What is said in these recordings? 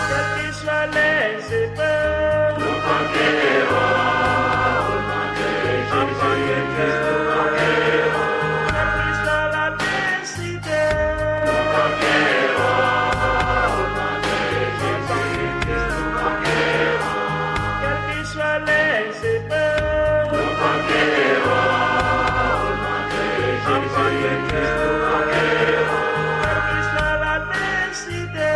Quels que soient les épreuves, enfants de Jésus, quelle que soit l'adversité, quelles que soient les épreuves, enfants de Jésus, quelle que soit l'adversité,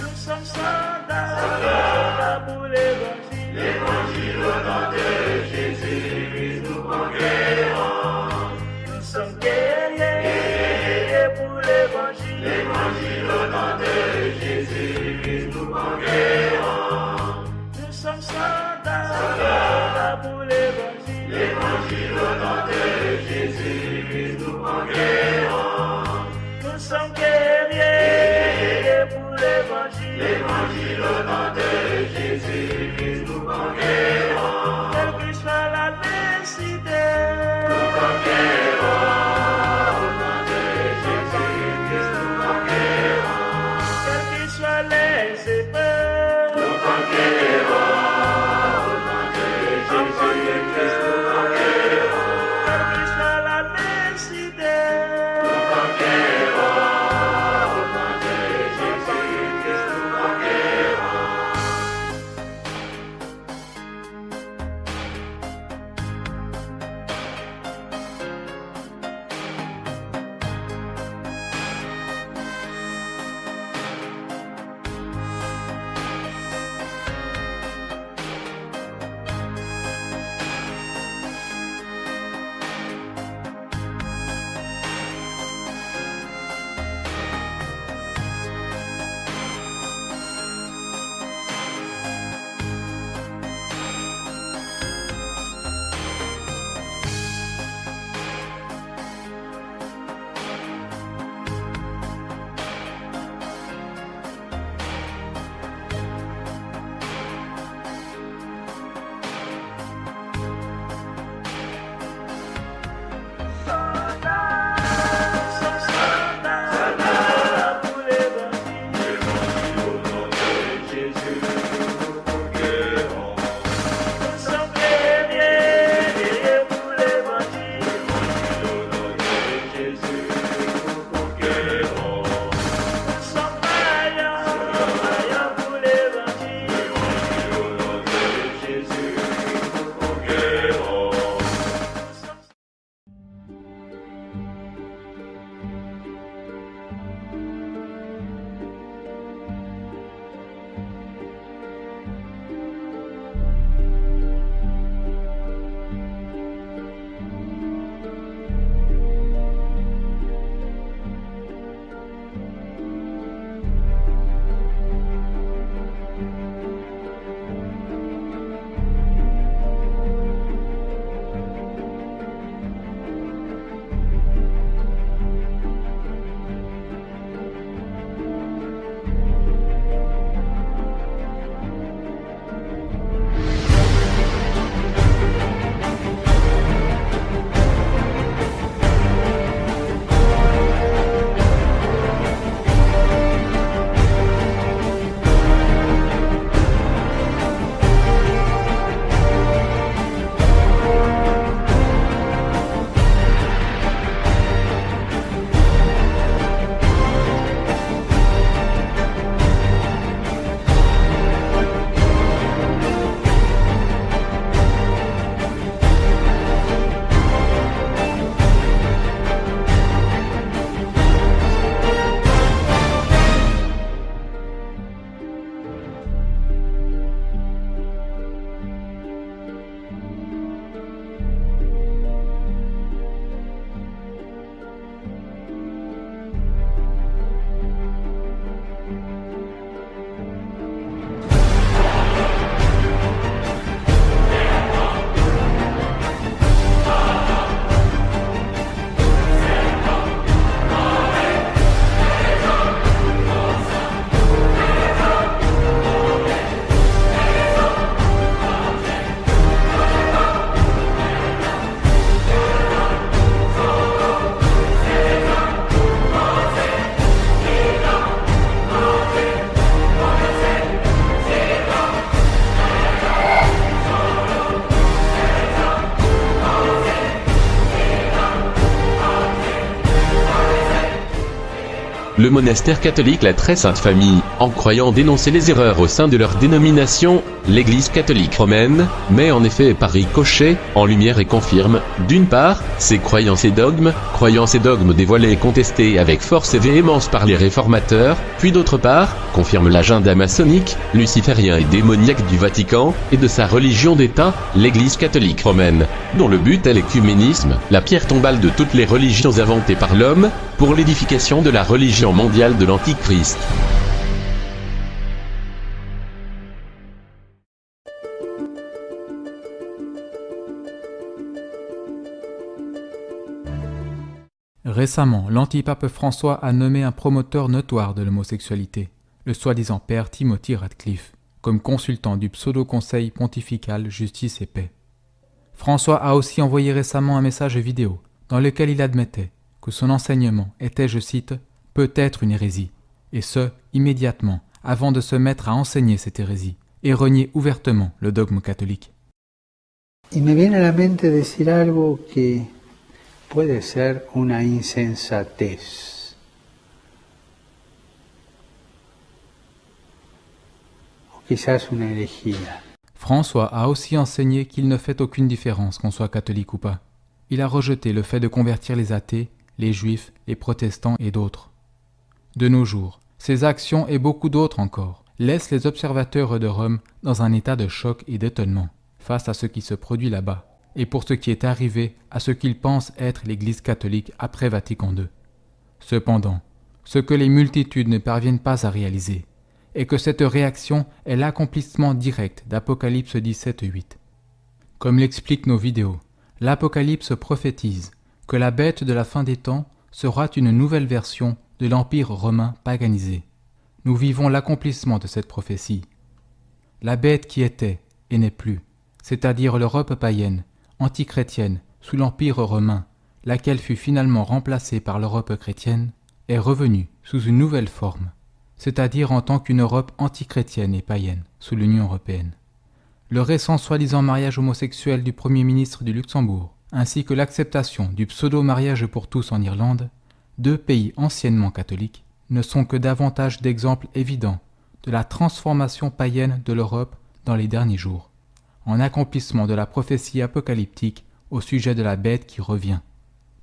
nous sommes soldats pour l'évangile. L'évangile au nom de Jésus-Christ nous conquérons. Nous sommes guerriers pour l'évangile. L'évangile au nom de Jésus-Christ nous conquérons. Nous sommes soldats pour l'évangile. L'évangile au nom de Jésus-Christ nous conquérons. Nous sommes guerriers pour l'évangile. L'évangile au nom de Jésus-Christ nous conquérons. Quelle que soit l'adversité, nous conquérons. Au nom de Jésus-Christ nous conquérons. Quelles que soient les épreuves, nous conquérons. Au nom de Jésus-Christ nous conquérons. Quelle que soit l'adversité, nous conquérons. Au nom de Jésus-Christ nous conquérons. Le monastère catholique La Très Sainte Famille, en croyant dénoncer les erreurs au sein de leur dénomination, l'Église catholique romaine, met en effet par ricochet en lumière et confirme, d'une part, ses croyances et dogmes dévoilés et contestés avec force et véhémence par les réformateurs, puis d'autre part, confirme l'agenda maçonnique, luciférien et démoniaque du Vatican, et de sa religion d'État, l'Église catholique romaine, dont le but est l'écuménisme, la pierre tombale de toutes les religions inventées par l'homme, pour l'édification de la religion mondiale de l'Antichrist. Récemment, l'antipape François a nommé un promoteur notoire de l'homosexualité, le soi-disant père Timothy Radcliffe, comme consultant du pseudo-conseil pontifical Justice et Paix. François a aussi envoyé récemment un message vidéo dans lequel il admettait que son enseignement était, je cite, « peut-être une hérésie », et ce, immédiatement, avant de se mettre à enseigner cette hérésie, et renier ouvertement le dogme catholique. Y me viene a la mente decir algo que puede ser una insensatez. O quizás una herejía. François a aussi enseigné qu'il ne fait aucune différence qu'on soit catholique ou pas. Il a rejeté le fait de convertir les athées, les juifs, les protestants et d'autres. De nos jours, ces actions et beaucoup d'autres encore laissent les observateurs de Rome dans un état de choc et d'étonnement face à ce qui se produit là-bas et pour ce qui est arrivé à ce qu'ils pensent être l'Église catholique après Vatican II. Cependant, ce que les multitudes ne parviennent pas à réaliser est que cette réaction est l'accomplissement direct d'Apocalypse 17:8. Comme l'expliquent nos vidéos, l'Apocalypse prophétise que la bête de la fin des temps sera une nouvelle version de l'Empire romain paganisé. Nous vivons l'accomplissement de cette prophétie. La bête qui était et n'est plus, c'est-à-dire l'Europe païenne, antichrétienne, sous l'Empire romain, laquelle fut finalement remplacée par l'Europe chrétienne, est revenue sous une nouvelle forme, c'est-à-dire en tant qu'une Europe antichrétienne et païenne, sous l'Union européenne. Le récent soi-disant mariage homosexuel du Premier ministre du Luxembourg, ainsi que l'acceptation du pseudo-mariage pour tous en Irlande, deux pays anciennement catholiques, ne sont que davantage d'exemples évidents de la transformation païenne de l'Europe dans les derniers jours, en accomplissement de la prophétie apocalyptique au sujet de la bête qui revient,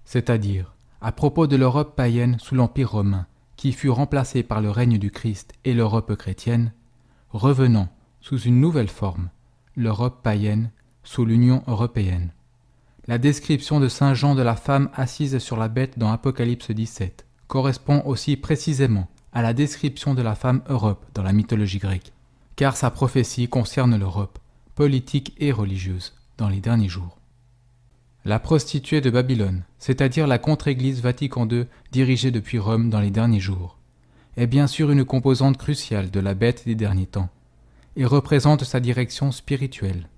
c'est-à-dire à propos de l'Europe païenne sous l'Empire romain, qui fut remplacée par le règne du Christ et l'Europe chrétienne, revenant sous une nouvelle forme, l'Europe païenne sous l'Union européenne. La description de saint Jean de la femme assise sur la bête dans Apocalypse 17 correspond aussi précisément à la description de la femme Europe dans la mythologie grecque, car sa prophétie concerne l'Europe, politique et religieuse, dans les derniers jours. La prostituée de Babylone, c'est-à-dire la contre-église Vatican II dirigée depuis Rome dans les derniers jours, est bien sûr une composante cruciale de la bête des derniers temps, et représente sa direction spirituelle.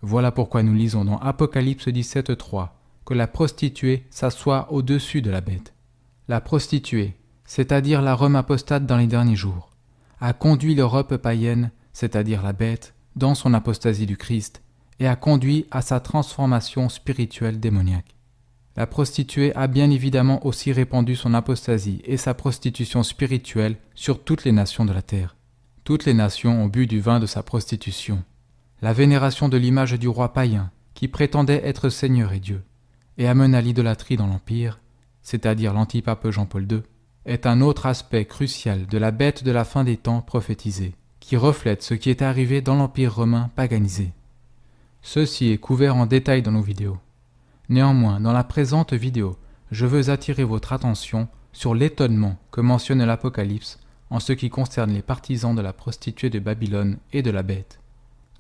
Voilà pourquoi nous lisons dans Apocalypse 17:3 que la prostituée s'assoit au-dessus de la bête. La prostituée, c'est-à-dire la Rome apostate dans les derniers jours, a conduit l'Europe païenne, c'est-à-dire la bête, dans son apostasie du Christ, et a conduit à sa transformation spirituelle démoniaque. La prostituée a bien évidemment aussi répandu son apostasie et sa prostitution spirituelle sur toutes les nations de la terre. Toutes les nations ont bu du vin de sa prostitution. La vénération de l'image du roi païen, qui prétendait être Seigneur et Dieu, et amena l'idolâtrie dans l'Empire, c'est-à-dire l'antipape Jean-Paul II, est un autre aspect crucial de la bête de la fin des temps prophétisée, qui reflète ce qui est arrivé dans l'Empire romain paganisé. Ceci est couvert en détail dans nos vidéos. Néanmoins, dans la présente vidéo, je veux attirer votre attention sur l'étonnement que mentionne l'Apocalypse en ce qui concerne les partisans de la prostituée de Babylone et de la bête.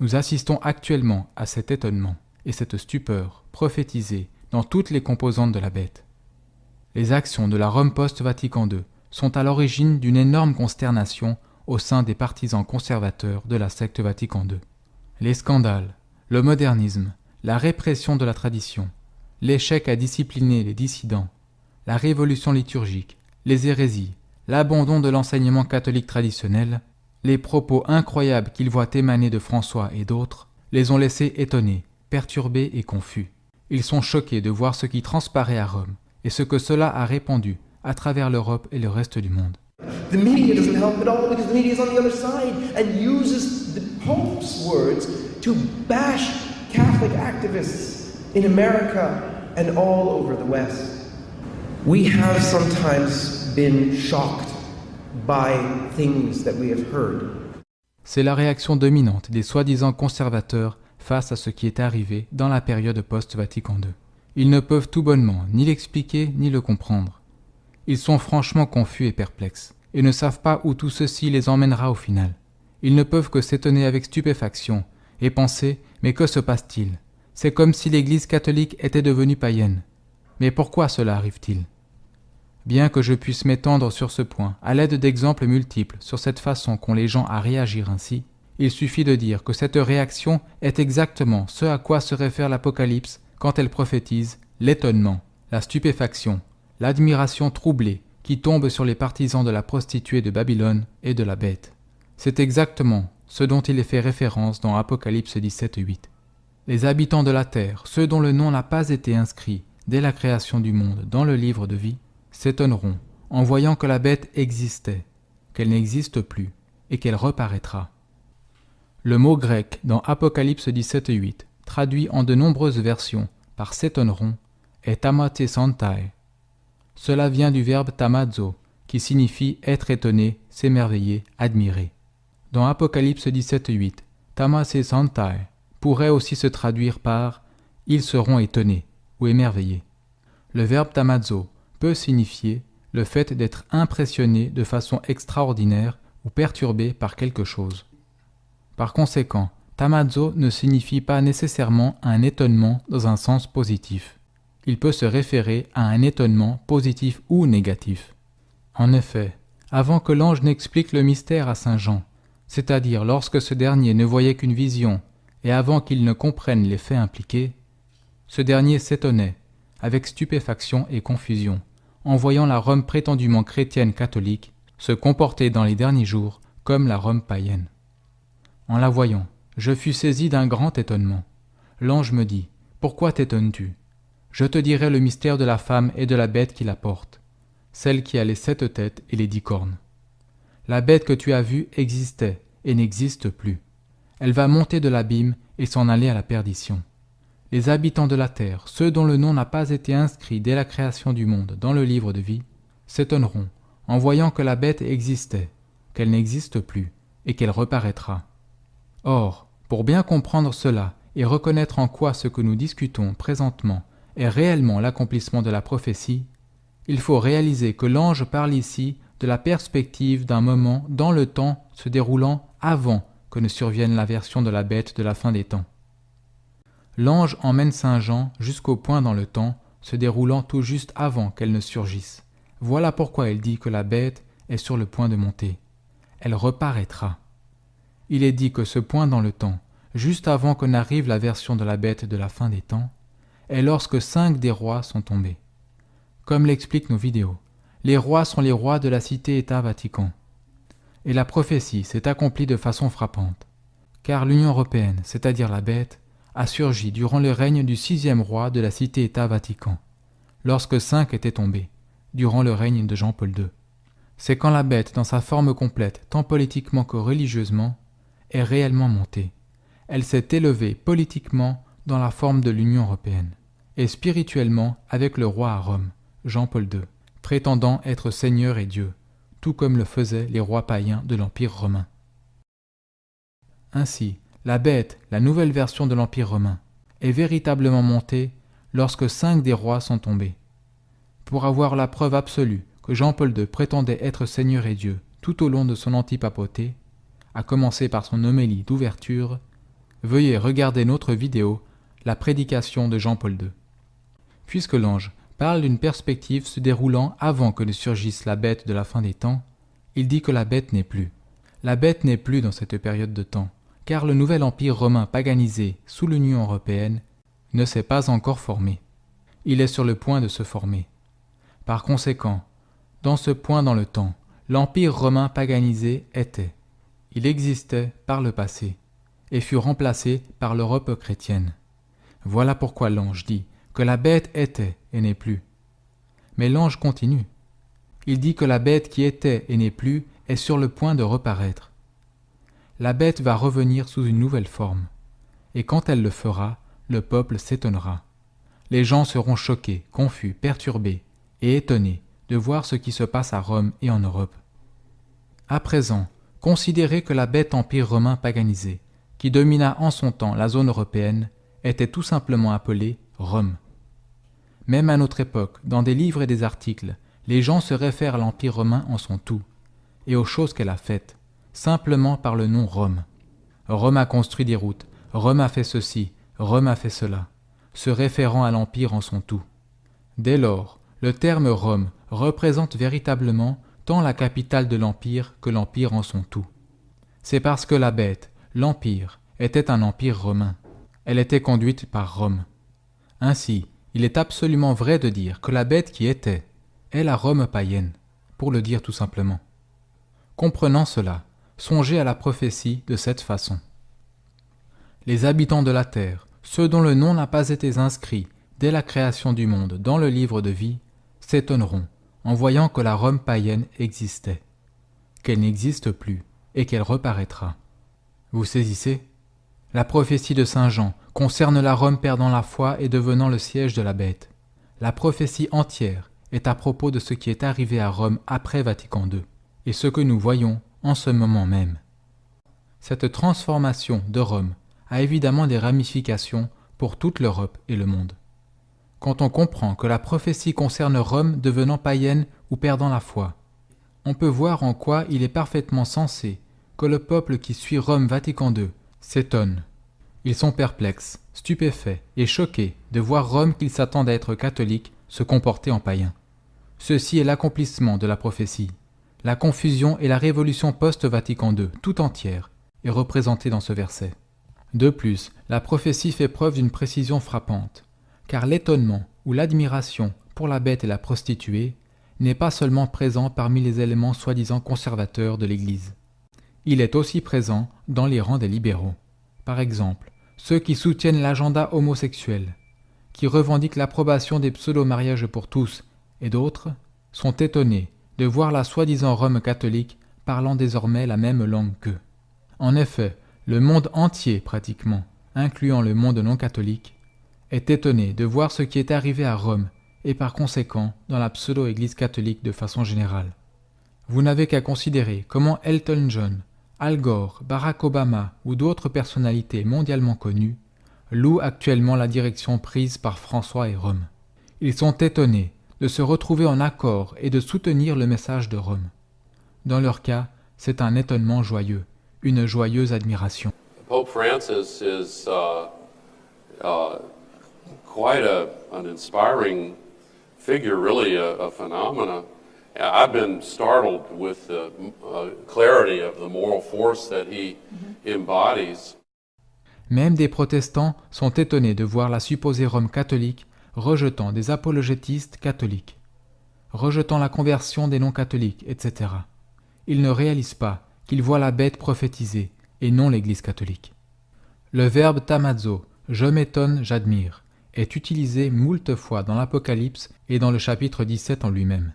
Nous assistons actuellement à cet étonnement et cette stupeur prophétisée dans toutes les composantes de la bête. Les actions de la Rome post-Vatican II sont à l'origine d'une énorme consternation au sein des partisans conservateurs de la secte Vatican II. Les scandales, le modernisme, la répression de la tradition, l'échec à discipliner les dissidents, la révolution liturgique, les hérésies, l'abandon de l'enseignement catholique traditionnel, les propos incroyables qu'ils voient émaner de François et d'autres, les ont laissés étonnés, perturbés et confus. Ils sont choqués de voir ce qui transparaît à Rome et ce que cela a répandu à travers l'Europe et le reste du monde. The media doesn't help at all because the media is on the other side and uses the Pope's words to bash Catholic activists in America and all over the West. We have sometimes been shocked by things that we have heard. C'est la réaction dominante des soi-disant conservateurs face à ce qui est arrivé dans la période post-Vatican II. Ils ne peuvent tout bonnement ni l'expliquer ni le comprendre. Ils sont franchement confus et perplexes, et ne savent pas où tout ceci les emmènera au final. Ils ne peuvent que s'étonner avec stupéfaction, et penser « mais que se passe-t-il » C'est comme si l'Église catholique était devenue païenne. Mais pourquoi cela arrive-t-il ? Bien que je puisse m'étendre sur ce point, à l'aide d'exemples multiples sur cette façon qu'ont les gens à réagir ainsi, il suffit de dire que cette réaction est exactement ce à quoi se réfère l'Apocalypse quand elle prophétise l'étonnement, la stupéfaction, l'admiration troublée qui tombe sur les partisans de la prostituée de Babylone et de la bête. C'est exactement ce dont il est fait référence dans Apocalypse 17:8. Les habitants de la terre, ceux dont le nom n'a pas été inscrit dès la création du monde dans le livre de vie, s'étonneront en voyant que la bête existait, qu'elle n'existe plus et qu'elle reparaîtra. Le mot grec dans Apocalypse 17:8, traduit en de nombreuses versions par s'étonneront, est tamatessantai. Cela vient du verbe tamazo, qui signifie être étonné, s'émerveiller, admirer. Dans Apocalypse 17:8, tamatessantai pourrait aussi se traduire par « ils seront étonnés » ou émerveillés. Le verbe tamazo peut signifier le fait d'être impressionné de façon extraordinaire ou perturbé par quelque chose. Par conséquent, tamazo ne signifie pas nécessairement un étonnement dans un sens positif. Il peut se référer à un étonnement positif ou négatif. En effet, avant que l'ange n'explique le mystère à saint Jean, c'est-à-dire lorsque ce dernier ne voyait qu'une vision et avant qu'il ne comprenne les faits impliqués, ce dernier s'étonnait, avec stupéfaction et confusion, en voyant la Rome prétendument chrétienne catholique se comporter dans les derniers jours comme la Rome païenne. En la voyant, je fus saisi d'un grand étonnement. L'ange me dit « Pourquoi t'étonnes-tu ? Je te dirai le mystère de la femme et de la bête qui la porte, celle qui a les 7 têtes et les 10 cornes. La bête que tu as vue existait et n'existe plus. Elle va monter de l'abîme et s'en aller à la perdition. Les habitants de la terre, ceux dont le nom n'a pas été inscrit dès la création du monde dans le livre de vie, s'étonneront en voyant que la bête existait, qu'elle n'existe plus et qu'elle reparaîtra. Or, pour bien comprendre cela et reconnaître en quoi ce que nous discutons présentement est réellement l'accomplissement de la prophétie, il faut réaliser que l'ange parle ici de la perspective d'un moment dans le temps se déroulant avant que ne survienne la version de la bête de la fin des temps. L'ange emmène saint Jean jusqu'au point dans le temps se déroulant tout juste avant qu'elle ne surgisse. Voilà pourquoi il dit que la bête est sur le point de monter. Elle reparaîtra. Il est dit que ce point dans le temps, juste avant que n'arrive la version de la bête de la fin des temps, est lorsque 5 des rois sont tombés. Comme l'expliquent nos vidéos, les rois sont les rois de la cité-État Vatican. Et la prophétie s'est accomplie de façon frappante, car l'Union européenne, c'est-à-dire la bête, a surgi durant le règne du 6e roi de la cité-État Vatican, lorsque 5 étaient tombés, durant le règne de Jean-Paul II. C'est quand la bête, dans sa forme complète, tant politiquement que religieusement, est réellement montée. Elle s'est élevée politiquement dans la forme de l'Union européenne, et spirituellement avec le roi à Rome, Jean-Paul II, prétendant être Seigneur et Dieu, tout comme le faisaient les rois païens de l'Empire romain. Ainsi, la bête, la nouvelle version de l'Empire romain, est véritablement montée lorsque 5 des rois sont tombés. Pour avoir la preuve absolue que Jean-Paul II prétendait être Seigneur et Dieu tout au long de son antipapauté, à commencer par son homélie d'ouverture, veuillez regarder notre vidéo « La prédication de Jean-Paul II ». Puisque l'ange parle d'une perspective se déroulant avant que ne surgisse la bête de la fin des temps, il dit que la bête n'est plus. La bête n'est plus dans cette période de temps, car le nouvel empire romain paganisé sous l'Union européenne ne s'est pas encore formé. Il est sur le point de se former. Par conséquent, dans ce point dans le temps, l'empire romain paganisé était. Il existait par le passé et fut remplacé par l'Europe chrétienne. Voilà pourquoi l'ange dit que la bête était et n'est plus. Mais l'ange continue. Il dit que la bête qui était et n'est plus est sur le point de reparaître. La bête va revenir sous une nouvelle forme, et quand elle le fera, le peuple s'étonnera. Les gens seront choqués, confus, perturbés et étonnés de voir ce qui se passe à Rome et en Europe. À présent, considérez que la bête empire romain paganisé, qui domina en son temps la zone européenne, était tout simplement appelée Rome. Même à notre époque, dans des livres et des articles, les gens se réfèrent à l'Empire romain en son tout, et aux choses qu'elle a faites, simplement par le nom Rome. Rome a construit des routes, Rome a fait ceci, Rome a fait cela, se référant à l'Empire en son tout. Dès lors, le terme Rome représente véritablement tant la capitale de l'Empire que l'Empire en son tout. C'est parce que la bête, l'Empire, était un empire romain. Elle était conduite par Rome. Ainsi, il est absolument vrai de dire que la bête qui était est la Rome païenne, pour le dire tout simplement. Comprenant cela, songez à la prophétie de cette façon. Les habitants de la terre, ceux dont le nom n'a pas été inscrit dès la création du monde dans le livre de vie, s'étonneront en voyant que la Rome païenne existait, qu'elle n'existe plus et qu'elle reparaîtra. Vous saisissez ? La prophétie de Saint Jean concerne la Rome perdant la foi et devenant le siège de la bête. La prophétie entière est à propos de ce qui est arrivé à Rome après Vatican II, et ce que nous voyons en ce moment même. Cette transformation de Rome a évidemment des ramifications pour toute l'Europe et le monde. Quand on comprend que la prophétie concerne Rome devenant païenne ou perdant la foi, on peut voir en quoi il est parfaitement sensé que le peuple qui suit Rome Vatican II s'étonne. Ils sont perplexes, stupéfaits et choqués de voir Rome qu'ils s'attendent à être catholiques se comporter en païen. Ceci est l'accomplissement de la prophétie. La confusion et la révolution post-Vatican II tout entière est représentée dans ce verset. De plus, la prophétie fait preuve d'une précision frappante, car l'étonnement ou l'admiration pour la bête et la prostituée n'est pas seulement présent parmi les éléments soi-disant conservateurs de l'Église. Il est aussi présent dans les rangs des libéraux. Par exemple, ceux qui soutiennent l'agenda homosexuel, qui revendiquent l'approbation des pseudo-mariages pour tous, et d'autres, sont étonnés de voir la soi-disant Rome catholique parlant désormais la même langue qu'eux. En effet, le monde entier pratiquement, incluant le monde non catholique, est étonné de voir ce qui est arrivé à Rome et par conséquent dans la pseudo-église catholique de façon générale. Vous n'avez qu'à considérer comment Elton John, Al Gore, Barack Obama ou d'autres personnalités mondialement connues louent actuellement la direction prise par François et Rome. Ils sont étonnés de se retrouver en accord et de soutenir le message de Rome. Dans leur cas, c'est un étonnement joyeux, une joyeuse admiration. Pope Francis is quite an inspiring figure, really a phenomena. I've been startled with the clarity of the moral force that he embodies. Même des protestants sont étonnés de voir la supposée Rome catholique rejetant des apologétistes catholiques, rejetant la conversion des non-catholiques, etc. Ils ne réalisent pas qu'ils voient la bête prophétisée et non l'Église catholique. Le verbe tamazo, je m'étonne, j'admire, est utilisé moult fois dans l'Apocalypse et dans le chapitre 17 en lui-même.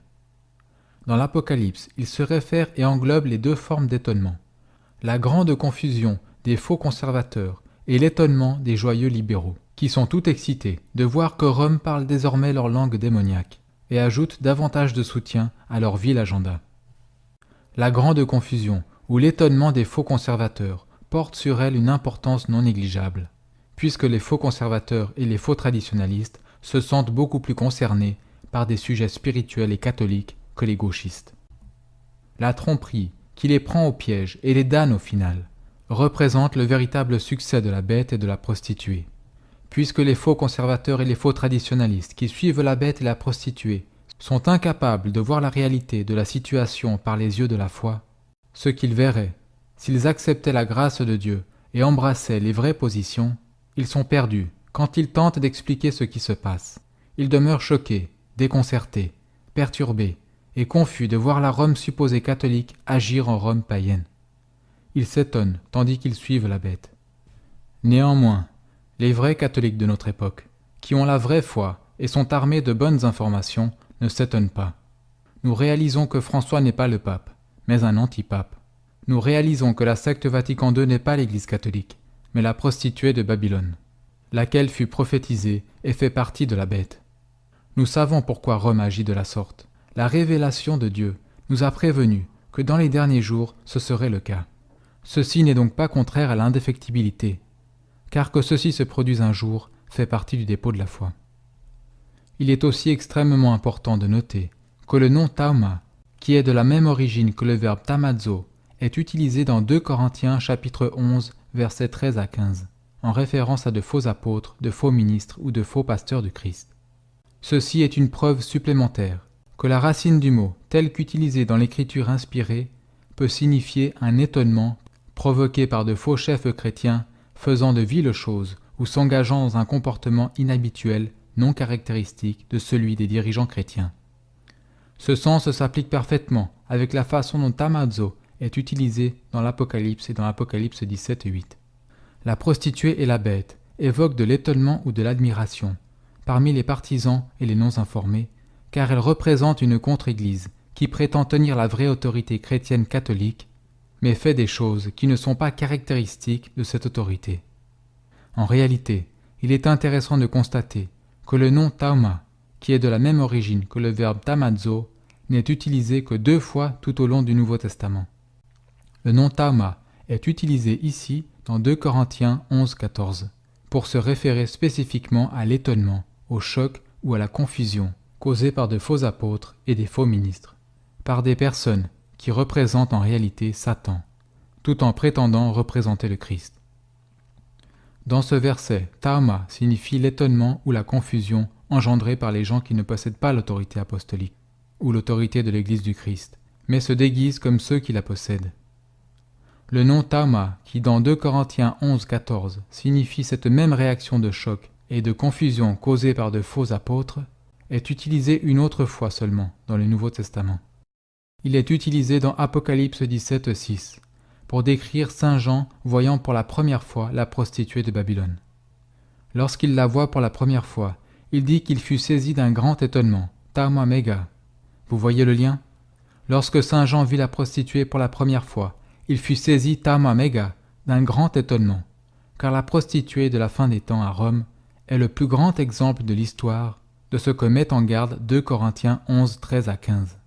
Dans l'Apocalypse, il se réfère et englobe les deux formes d'étonnement, la grande confusion des faux conservateurs et l'étonnement des joyeux libéraux, qui sont tout excités de voir que Rome parle désormais leur langue démoniaque et ajoute davantage de soutien à leur vil agenda. La grande confusion ou l'étonnement des faux conservateurs porte sur elle une importance non négligeable, puisque les faux conservateurs et les faux traditionalistes se sentent beaucoup plus concernés par des sujets spirituels et catholiques que les gauchistes. La tromperie, qui les prend au piège et les damne au final, représente le véritable succès de la bête et de la prostituée. Puisque les faux conservateurs et les faux traditionalistes qui suivent la bête et la prostituée sont incapables de voir la réalité de la situation par les yeux de la foi, ce qu'ils verraient, s'ils acceptaient la grâce de Dieu et embrassaient les vraies positions, ils sont perdus quand ils tentent d'expliquer ce qui se passe. Ils demeurent choqués, déconcertés, perturbés et confus de voir la Rome supposée catholique agir en Rome païenne. Ils s'étonnent tandis qu'ils suivent la bête. Néanmoins, les vrais catholiques de notre époque, qui ont la vraie foi et sont armés de bonnes informations, ne s'étonnent pas. Nous réalisons que François n'est pas le pape, mais un antipape. Nous réalisons que la secte Vatican II n'est pas l'Église catholique, mais la prostituée de Babylone, laquelle fut prophétisée et fait partie de la bête. Nous savons pourquoi Rome agit de la sorte. La révélation de Dieu nous a prévenus que dans les derniers jours, ce serait le cas. Ceci n'est donc pas contraire à l'indéfectibilité, car que ceci se produise un jour fait partie du dépôt de la foi. Il est aussi extrêmement important de noter que le nom tauma, qui est de la même origine que le verbe tamazo, est utilisé dans 2 Corinthiens chapitre 11, versets 13 à 15, en référence à de faux apôtres, de faux ministres ou de faux pasteurs du Christ. Ceci est une preuve supplémentaire que la racine du mot, telle qu'utilisée dans l'écriture inspirée, peut signifier un étonnement provoqué par de faux chefs chrétiens faisant de viles choses ou s'engageant dans un comportement inhabituel, non caractéristique de celui des dirigeants chrétiens. Ce sens s'applique parfaitement avec la façon dont tamazo est utilisé dans l'Apocalypse et dans l'Apocalypse 17 et 8. La prostituée et la bête évoquent de l'étonnement ou de l'admiration parmi les partisans et les non-informés, car elle représente une contre-église qui prétend tenir la vraie autorité chrétienne catholique, mais fait des choses qui ne sont pas caractéristiques de cette autorité. En réalité, il est intéressant de constater que le nom tauma, qui est de la même origine que le verbe tamazo, n'est utilisé que 2 fois tout au long du Nouveau Testament. Le nom tauma est utilisé ici dans 2 Corinthiens 11, 14, pour se référer spécifiquement à l'étonnement, au choc ou à la confusion causée par de faux apôtres et des faux ministres, par des personnes qui représentent en réalité Satan, tout en prétendant représenter le Christ. Dans ce verset, tauma signifie l'étonnement ou la confusion engendrée par les gens qui ne possèdent pas l'autorité apostolique ou l'autorité de l'Église du Christ, mais se déguisent comme ceux qui la possèdent. Le nom tauma, qui dans 2 Corinthiens 11, 14 signifie cette même réaction de choc et de confusion causée par de faux apôtres, est utilisé une autre fois seulement dans le Nouveau Testament. Il est utilisé dans Apocalypse 17, 6, pour décrire Saint Jean voyant pour la première fois la prostituée de Babylone. Lorsqu'il la voit pour la première fois, il dit qu'il fut saisi d'un grand étonnement, tauma mega. Vous voyez le lien? Lorsque Saint Jean vit la prostituée pour la première fois, il fut saisi tauma mega d'un grand étonnement, car la prostituée de la fin des temps à Rome est le plus grand exemple de l'histoire de ce que met en garde 2 Corinthiens 11, 13 à 15.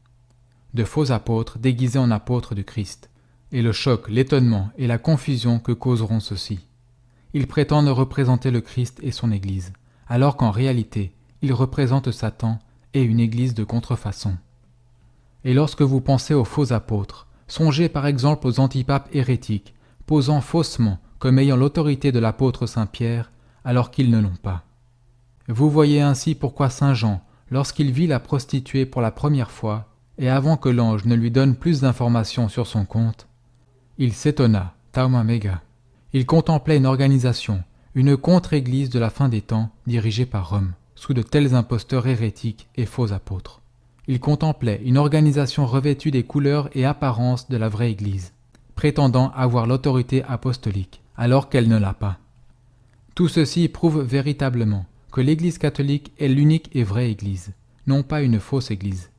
De faux apôtres déguisés en apôtres du Christ, et le choc, l'étonnement et la confusion que causeront ceux-ci. Ils prétendent représenter le Christ et son Église, alors qu'en réalité, ils représentent Satan et une Église de contrefaçon. Et lorsque vous pensez aux faux apôtres, songez par exemple aux antipapes hérétiques, posant faussement comme ayant l'autorité de l'apôtre Saint Pierre, alors qu'ils ne l'ont pas. Vous voyez ainsi pourquoi Saint Jean, lorsqu'il vit la prostituée pour la première fois, et avant que l'ange ne lui donne plus d'informations sur son compte, il s'étonna, tauma mega. Il contemplait une organisation, une contre-église de la fin des temps dirigée par Rome, sous de tels imposteurs hérétiques et faux apôtres. Il contemplait une organisation revêtue des couleurs et apparences de la vraie Église, prétendant avoir l'autorité apostolique, alors qu'elle ne l'a pas. Tout ceci prouve véritablement que l'Église catholique est l'unique et vraie Église, non pas une fausse Église.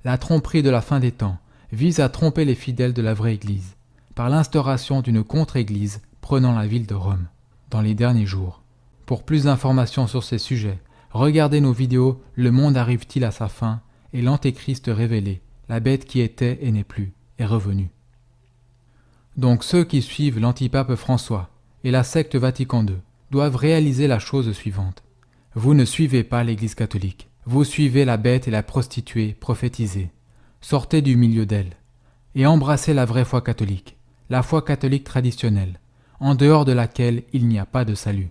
La tromperie de la fin des temps vise à tromper les fidèles de la vraie Église, par l'instauration d'une contre-Église prenant la ville de Rome, dans les derniers jours. Pour plus d'informations sur ces sujets, regardez nos vidéos « Le monde arrive-t-il à sa fin ?» et « l'Antéchrist révélé, la bête qui était et n'est plus, est revenue ». Donc ceux qui suivent l'antipape François et la secte Vatican II doivent réaliser la chose suivante. Vous ne suivez pas l'Église catholique, vous suivez la bête et la prostituée prophétisée. Sortez du milieu d'elle et embrassez la vraie foi catholique, la foi catholique traditionnelle, en dehors de laquelle il n'y a pas de salut.